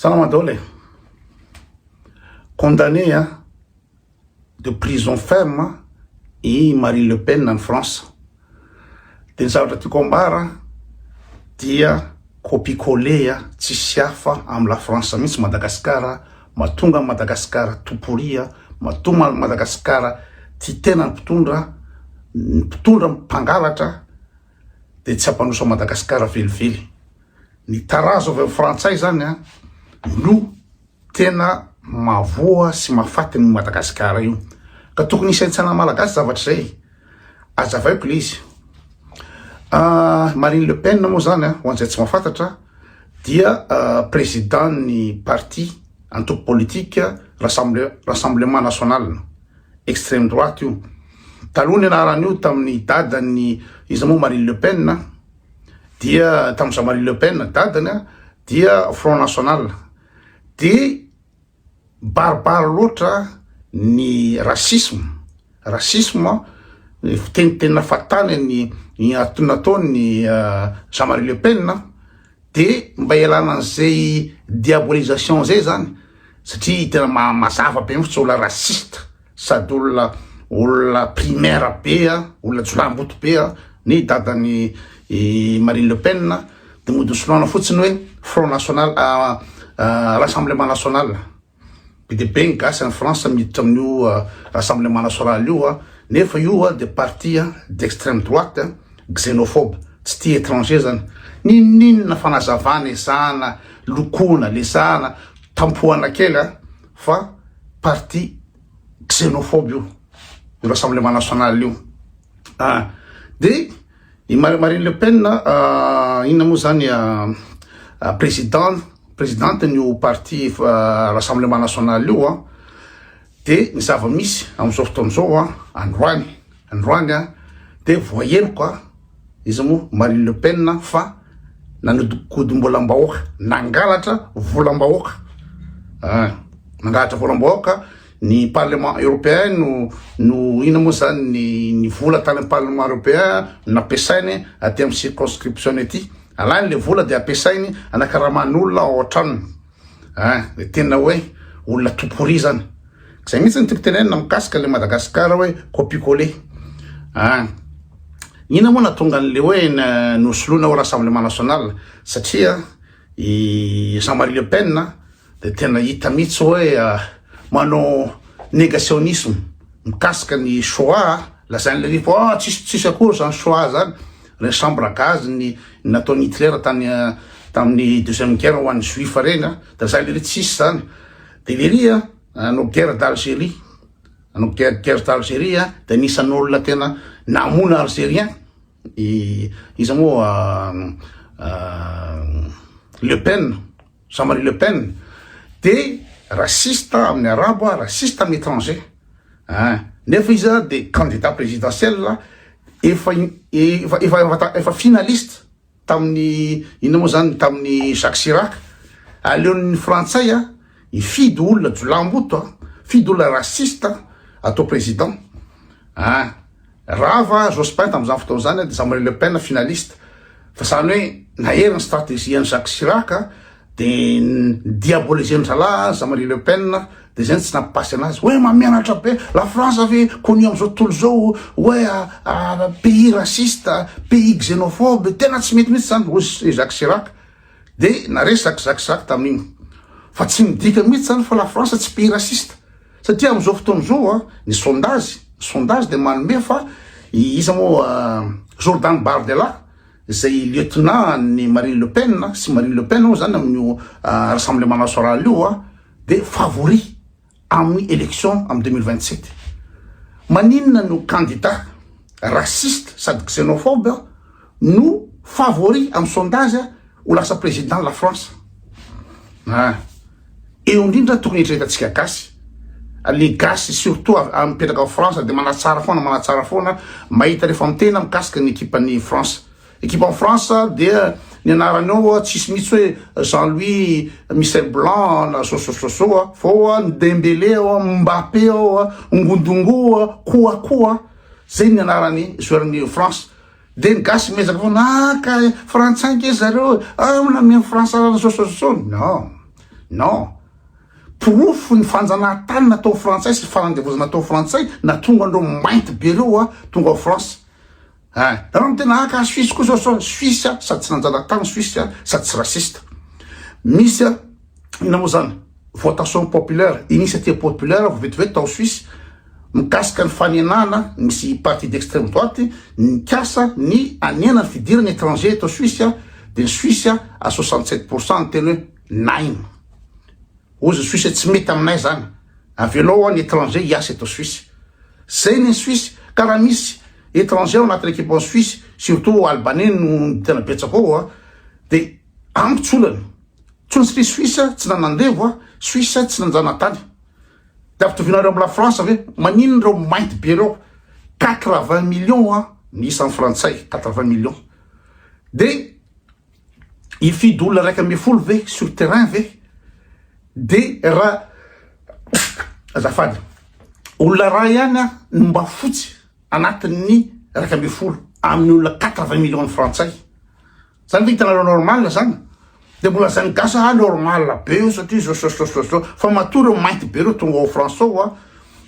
Salamadole, condamné de prison ferme et Marine Le Pen en France. Dia ny zavatra tiako ambara dia copier-coller tsisy hafa amin'ny la France mihitsy Madagasikara, mahatonga Madagasikara toporia, mahatonga Madagasikara ty tena mpitondra mpangalatra dia tsy hampanosa Madagasikara velively. Ny tarazo avy amin'ny frantsay zany no tena mavoa sy mahafaty ny Madagasikara io. Ka tokony isaintsana malagasy zavatra zay. Azavaiko le izy. Marine Le Pen moa zany ho an'izay tsy mahafantatra dia président ny parti antoko politique Rassemblement National extrême droite io. Taloha ny anaran'io tamin'ny dadany izy moa Marine Le Pen dia tamin'izay Marine Le Pen dadany dia Front National. Dia barbare loatra ny racisme tena fatany ny nataony Jean-Marie Le Pen dia mba ialana an'izay diabolisation zay zany satria tena mazava be mihitsy olona raciste sady olona primaire be olona jolamboto be ny dadany Marine Le Pen dia modosoloana fotsiny hoe Front National Rassemblement National. Be dia be ny gasy ny France miditra amin'io Rassemblement National io nefa io de parti d'extrême droite xénophobe, tsy tia étranger zany. Ninona fanazavana esana, lokona lesana, tampohana kely fa parti xénophobe io Rassemblement National io. Dia i Marine Le Pen inona moa zany présidente ny parti Rassemblement National io dia ny zava-misy amin'izao fotoana zao androany dia voaheloka izy moa Marine Le Pen fa nanodikodimbolam-bahoaka, nangalatra volam-bahoaka. Nangalatra volam-bahoaka ny Parlement européen no ina moa zany ny vola tany amin'ny Parlement européen nampiasainy aty amin'ny circonscription ety. Alany le vola dia ampiasainy anakaraman'olona ao an-tranony. Dia tena hoe olona toporia zany. Zay mihitsy ny tiako tenenina mikasika le Madagasikara hoe copier-coller. Ina moa natonga an'le hoe nosoloina ao Rassemblement National satria i Jean-Marie Le Pen dia tena hita mihitsy hoe manao négationnisme mikasika ny Shoah, lazain'le rivo tsisy akory zany Shoah zany. Le chambre à gaz ny nataony Hitler tamin'ny deuxième guerre ho an'ny juif reny da zay le tsisy zany. Dia le anao guerre d'Algérie dia nisan'olona tena namona algérien izy moa Le Pen, Jean-Marie Le Pen. Dia raciste amin'ny arabo, raciste amin'ny étranger. Nefa izy dia candidat présidentiel efa finaliste tamin'ny ina moa zany tamin'ny Jacques Chirac. Aleon'ny frantsay ifidy olona jolamboto, fidy olona raciste atao président. Rava Jospin tamin'izany fotoana zany dia Jean-Marie Le Pen finaliste. Fa zany hoe naheriny stratégie an'i Jacques Chirac dia diaboliseny zalahy Jean-Marie Le Pen dia zany tsy nampipasy anazy hoe mamianatra be la France avy connu amin'izao tontolo zao hoe pays raciste, pays xénophobe, tena tsy mety mihitsy zany hozy Jacques Chirac. Dia naresaky Jacques Chirac tamin'iny fa tsy midika mihitsy zany fa la France tsy pays raciste satria amin'izao fotoana zao ny sondage dia manome fa iza moa Jordan Bardella zay lieutenant ny Marine Le Pen sy Marine Le Pen zany amin'ny Rassemblement National io dia favori amin'ny élection amin'ny 2027. Maninona no candidat raciste sady xénophobe no favori amin'ny sondage ho lasa président la France. Eo indrindra tokony hitretantsika gasy. Le gasy surtout mipetraka ao France dia manatsara foana mahita rehefa mitena mikasika ny équipe-ny France. Équipe en France dia ny anarany ao tsisy mihitsy hoe Jean-Louis Michel Blanc na sosososo fô Dembélé Mbappé Ngondongo koa zay ny anarany joueur-ny France. Dia ny gasy mezaka foana ka frantsay ke zareo nameny France sosososo. Non, non pirofo ny fanjanahantany natao frantsay sy fanandevozana natao frantsay na tonga andreo mainty be reo tonga ao France raha no tena aka Suisse koa zao Suisse sady tsy nanjanahantany Suisse sady tsy rasiste misy ina moa zany votation populaire initiative populaire vetivety tao Suisse mikasika ny fanenana misy parti d'extrême droite nikasa ny anena ny fidirana étranger tao Suisse de ny Suisse à 67% teny hoe naina ozy Suisse tsy mety aminay zany avelao ny étranger hiasa eto Suisse zay ny Suisse karaha misy étranger ao anatin'ny équipe en Suisse surtout albanais no tena betsaka ao de ambitsolany tsony Suisse tsy nanandevo Suisse tsy nanjanatany da fitovinareo amin'ny la France ave manino reo mainty be reo 80 millions ny isan'ny frantsay 80 millions de ifidy olona raiky amby folo ve sur terrain ve de raha azafady olona raha ihany no mba fotsy anatin'ny raiky amby folo amin'ny olona 80 millions frantsay zany vitanareo normal zany de mbola zany gasa normal be io satria zao fa matory eo mainty be reo tonga ao France ao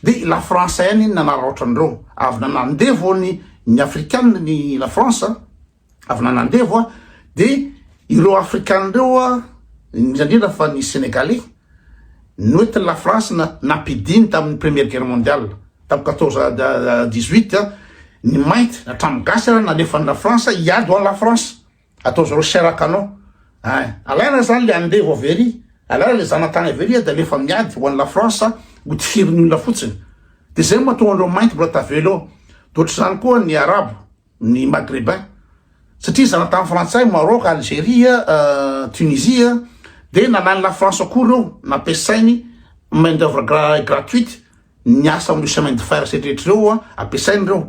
de la France ihany nanara ohatran'ireo avy nanandevo ny africaine ny la France avy nanandevo de ireo africaine reo indrindra fa ny sénégalais noety la France napidiny tamin'ny première guerre mondiale tamin'ny 1418 ny mainty natramy gasy nalefany la France iady ho an la France atao zareo Chirac-anao alaina zany le andevo avery alaina le zanatany avery de alefa miady ho an la France ho tifiriny olona fotsiny de zay mahatonga andreo mainty mbola tavelo dohatry zany koa ny arabo ny maghrébin satria zanatany frantsay Maroc Algérie Tunisie de nalany la France akory reo nampiasainy main d'œuvre gratuite ny asa amin'ny chemin de fer setretra reo ampiasainy reo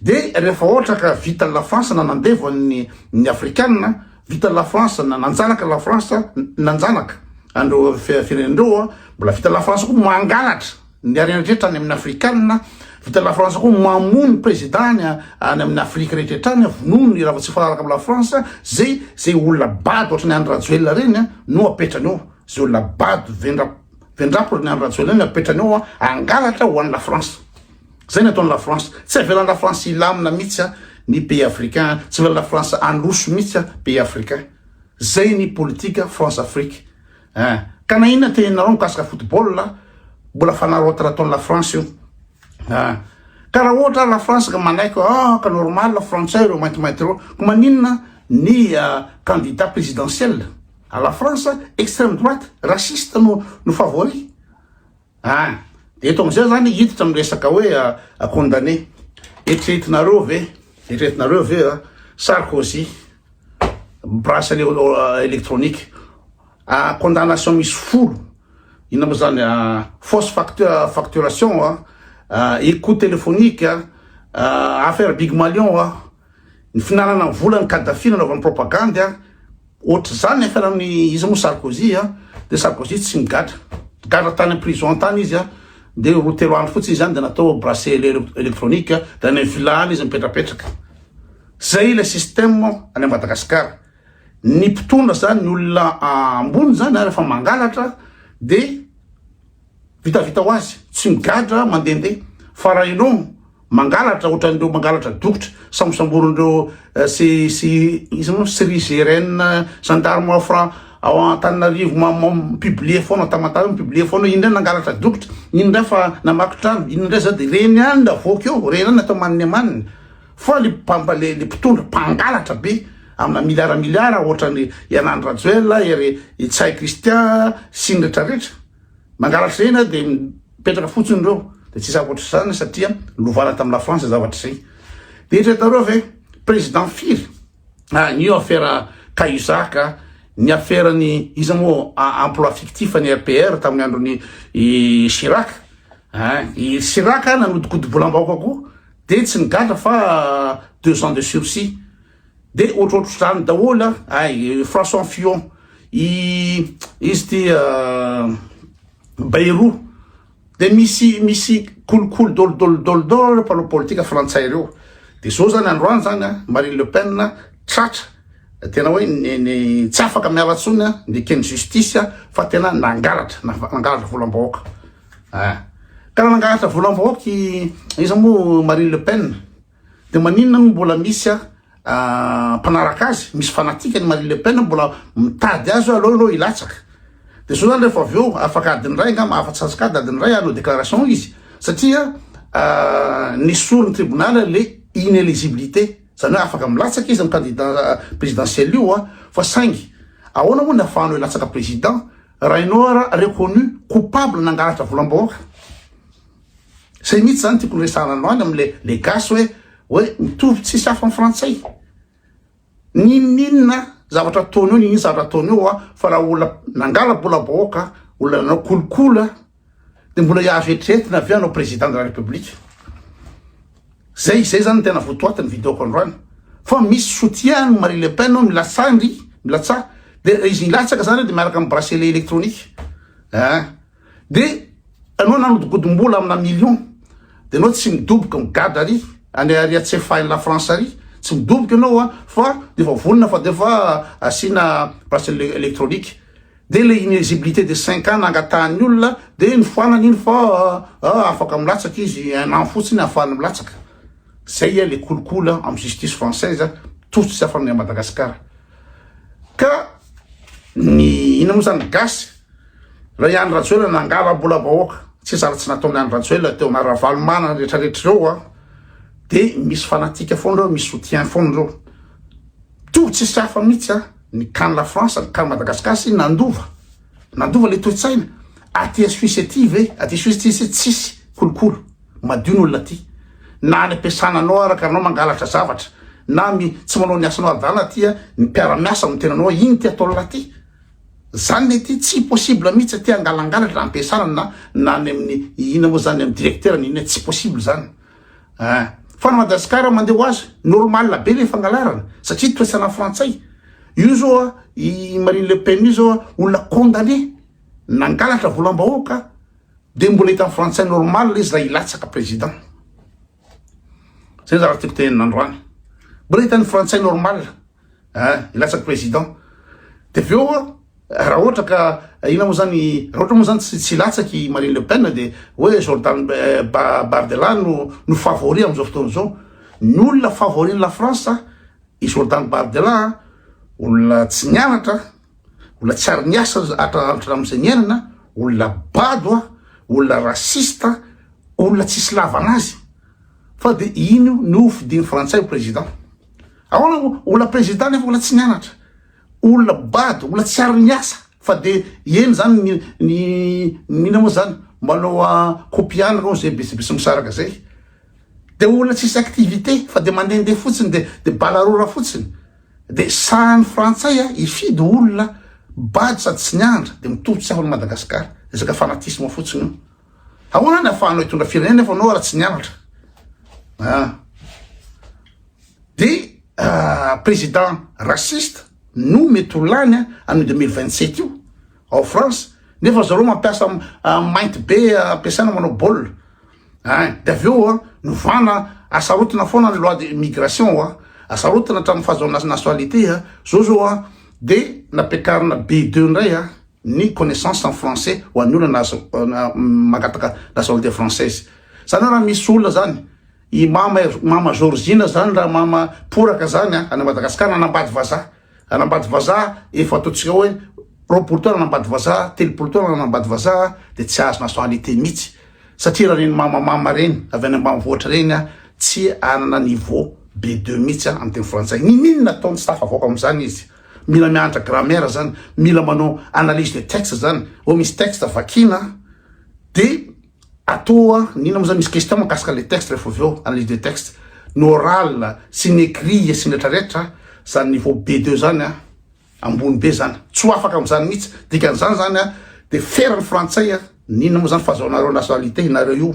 de rehefa ohatra ka vita la France nanandevo ny africaine vita la France nanjanaka la France nanjanaka andreo firenendreo mbola vita la France koa mangalatra ny arenarehetra any amin'ny africaine vita la France koa mamono président any amin'ny Afrique rehetra any vonono raha tsy fanaraka amin'ny la France zay olona bady ohatrany André Rajoelina reny no apetrany eo zay olona bady vendrapo ny André Rajoelina apetrany eo angalatra ho an'ny la France zay nataony la France tsy avelan'ny la France ilamina mihitsy ny pays africain tsy avelan'ny la France androso mihitsy pays africain zay ny politique France Afrique ka na inona tenareo mikasika football mbola fanarotana ataony la France io karaha ohatra la France ka manaiky ka normal la français reo maintimainty reo ko maninona ny candidat présidentiel à la France extrême droite raciste no favori de eto amizay zany hiditra amin'ny resaka hoe condamné eritreretinareo ve Sarkozy bracelet électronique condamnation misy folo ina moa zany fausse facturation écoute téléphonique affaire Big Malion ny finanana vola ny Kadhafi nanaovany propagande ohatry zany affaire amin'ny izy moa Sarkozy de Sarkozy tsy migadra tany amin'ny prison tany izy de roa telo andro fotsy izy zany de natao bracelet électronique da ny vilany izy mipetrapetraka zay le système any Madagasikara ny mpitondra zany ny olona ambony zany rehefa mangalatra de vitavita ho azy tsy migadra mandehandeha fa raha ianao mangalatra ohatran'ireo mangalatra dokotra sambosamborondreo CRN gendarme franc ao Antananarivo publier foana tamatana publier foana indray nangalatra dokotra indray fa namaky trano indray za de reny any navoaka eo reny any natao maniny amaniny fa le mpitondra mpangalatra be amina miliara ohatrany Yanandro Rajoelina ery Tsay Christian sy ny rehetrarehetra mangalatra reny de mipetraka fotsiny reo de tsy zavatra zany satria lovana tamin'ny la France zavatra zay de eritreretareo ve président firy ny affaire Cahuzac ny affaire ny izy moa emploi fictif ny RPR tamin'ny androny Chirac Chirac nanodikody-bola am-bahoaka koa de tsy nigadra fa 2 ans de sursis de ohatrohatro zany daholo François Fillon izy ty Bayrou de misy kolokolo dolodolo mpanao politika frantsay reo de zao zany androany zany Marine Le Pen tratra tena hoe tsy afaka miara-tsony ny ekeny justice fa tena nangalatra volam-bahoaka ka raha nangalatra volam-bahoaka izy moa Marine Le Pen de maninona mbola misy mpanaraka azy misy fanatika ny Marine Le Pen mbola mitady azy aloha ilatsaka de so zany rehefa avy eo afaka adiny ray ngama afa-tsasakady adiny ray anao déclaration izy satria nisorony tribunal le inéligibilité zany hoe afaka milatsaka izy amin'ny candidat présidentiel io fa saingy ahoana moa ny ahafahanao ilatsaka président raha ianao reconnu coupable nangalatra volam-bahoaka zay mihitsy zany tiako resananao any amle gasy hoe mitovy tsisy hafa amin'ny frantsay ninona zavatra ataony eo ninona zavatra ataony eo fa raha olona nangala volam-bahoaka olona nanao kolikola de mbola hiazo etretina avy anao président de la république zay zany tena votoatiny videoko androany fa misy soutien ny Marine Le Pen milatsa de izy ilatsaka zany de miaraka amin'ny bracelet électronique de anao nanodigodimbola amina million de anao tsy midoboka migady ary any ariatsefainy la France ary tsy midoboka ianao fa de fa vonona fa de fa asina bracelet électronique de le inéligibilité de 5 ans nangatahany olona de nifoanany iny fa afaka milatsaka izy un an fotsiny ahafahany milatsaka zay le kolikola amin'ny justice française totsy tsy afany à Madagascar ka ny ina moa zany gasy raha Iany Rajoelina nangala bola bahoaka tsy zara tsy nataony Iany Rajoelina teo maravalomana rehetrarehetra reo de misy fanatika foana reo misy soutien foana reo to tsisy hafa mihitsy ny kan la France ny kan Madagascar sy nandova le toe-tsaina aty Suisse aty ve aty Suisse ty tsisy kolokolo madio n'olona aty na ny ampiasananao araka anao mangalatra zavatra na tsy manao ny asanao adala aty ny mpiara-miasa amin'ny tenanao iny ty atao laty zany mety tsy possible mihitsy aty angalangalatra na ampiasana na ny amin'ny ina moa zany amin'ny directeur ny ina tsy possible zany fa ny Madagascar mandeha ho azy normal be le fangalarana satria toesana frantsay io zao i Marine Le Pen io zao olona condamné nangalatra volam-bahoaka de mbola hita amin'ny frantsay normal izy raha ilatsaka président zay zara tiako tenin'androany mbola hitany frantsay normal ilatsaka président de aveo raha ohatra ka ina moa zany raha ohatra moa zany tsy latsaky Marine Le Pen de hoe Jordan Bardella no favori am'izao fotoana zao ny olona favori la France i Jordan Bardella olona tsy nianatra olona tsy ary niasa antrana am'izay niainana olona bado olona rasista olona tsisy lavanazy fa de iny no fidiny frantsay o président ahoana olona président nefa olona tsy nianatra olona bado olona tsy ary niasa fa de eny zany ina moa zany manao kopiana reo zay besibesy misaraka zay de olona tsisy activité fa de mandehandeha fotsiny de balarora fotsiny de sahan'ny frantsay ifidy olona bado sady tsy nianatra de mitovy tsy afany Madagascar resaka fanatisme fotsiny io ahoana ny ahafahanao hitondra firenena nefa anao raha tsy nianatra de président raciste no mety ho lany amin'ny 2027 io ao France nefa zareo mampiasa mainty be ampiasana manao baolina de aveo novana asarotina foana ny loi de migration asarotina hatramin'ny fahazoana nationalité zao de napiakarina B2 ndray ny connaissance en français ho an'ny olona magataka nationalité française zany raha misy olona zany i mama Georgina zany raha mama poraka zany any Madagascar anambady vazaha efa ataotsika hoe roapolotona anambady vazaha telopolotona anambady vazaha de tsy azo nationalité mihitsy satria raha reny mama reny avy any ambanivohitra reny tsy anana niveau B2 mihitsy amin'ny teny frantsay ninona nataony tsy tafavoaka am'zany izy mila mianatra grammaire zany mila manao analyse de texte zany misy texte vakina de atao nina moa zany misy question makasika le texte rehefa avy eo analyse de texte ny oral sy ny écrit sy ny retraretra zany niveau B2 zany ambony be zany tsy ho afaka am'zany mihitsy dikan'izany zany de ferany frantsay nina moa zany fahazoanareo nationalité nareo io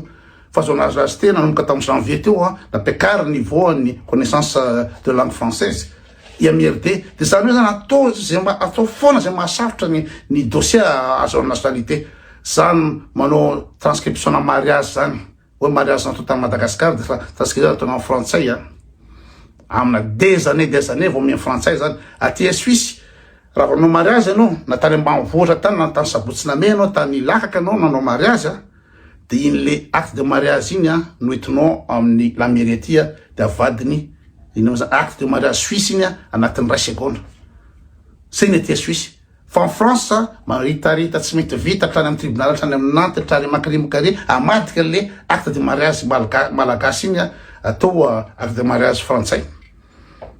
fahazoanareo azy tena nanomboka tamin'ny janvier teo napiakary niveau ny connaissance de langue française IMRD de zany hoe zany atao foana zay mahasarotra ny dossier azo nationalité zany manao transcription na mariage zany hoe mariage natao tamin'ny Madagascar de transcription natao amin'ny frantsay amina des années vao amin'ny frantsay zany aty Suisse raha nanao mariage anao na tany ambanivohitra tany na tany Sabotsynamea anao tany Lakaka anao nanao mariage de iny le acte de mariage iny no entinao amin'ny la mairie aty de avadiny ino zany acte de mariage suisse iny anatin'ny ray seconde c'est une Suisse fa en France maritarita tsy mety vita trany amin'ny tribunal trany amin'ny Nantes trany Makarimakary amadika le acte de mariage malagasy iny atao acte de mariage frantsay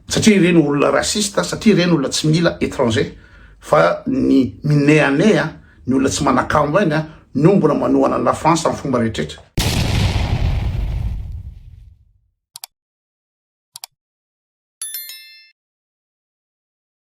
satria reny olona raciste satria reny olona tsy mila étranger fa ny minéané ny olona tsy manakambo eny no mbona manohana la France amin'ny fomba rehetraretra